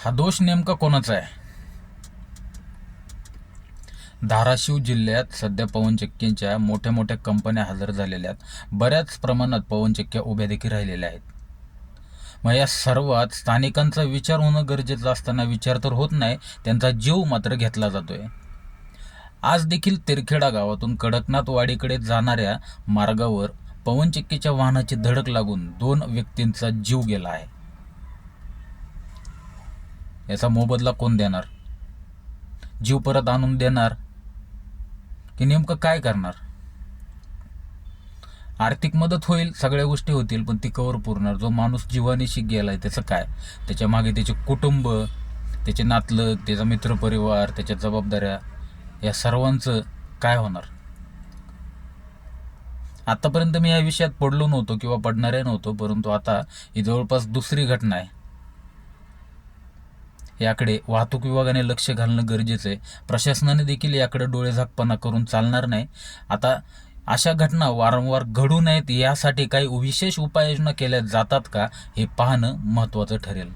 हा दोष नेमका कोणाचा आहे? धाराशिव जिल्ह्यात सध्या पवनचक्कींच्या मोठ्या मोठ्या कंपन्या हजर झालेल्या आहेत. बऱ्याच प्रमाणात पवनचक्क्या उभ्या देखील राहिलेल्या आहेत. मग या सर्वात स्थानिकांचा विचार होणं गरजेचं असताना विचार तर होत नाही, त्यांचा जीव मात्र घेतला जातोय. आज देखील तेरखेडा गावातून कडकनाथवाडीकडे जाणाऱ्या मार्गावर पवनचक्कीच्या वाहनाची धडक लागून 2 व्यक्तींचा जीव गेला आहे. याचा मोबदला कोण देणार? जीव परत आणून देणार की नेमकं काय करणार? आर्थिक मदत होईल, सगळ्या गोष्टी होतील, पण ती कवर पुरणार? जो माणूस जीवानिशी गेलाय त्याचं काय? त्याच्या मागे त्याचे कुटुंब, त्याचे नातलग, त्याचा मित्रपरिवार, त्याच्या जबाबदाऱ्या, या सर्वांचं काय होणार? आतापर्यंत मी या विषयात पडलो नव्हतो किंवा पडणारही नव्हतो, परंतु आता ही जवळपास दुसरी घटना आहे. याकडे वाहतूक विभागाने लक्ष घालणं गरजेचं आहे. प्रशासनाने देखील याकडे डोळेझाकपणा करून चालणार नाही. आता अशा घटना वारंवार घडू नयेत यासाठी काही विशेष उपाययोजना केल्या जातात का, हे पाहणं महत्त्वाचं ठरेल.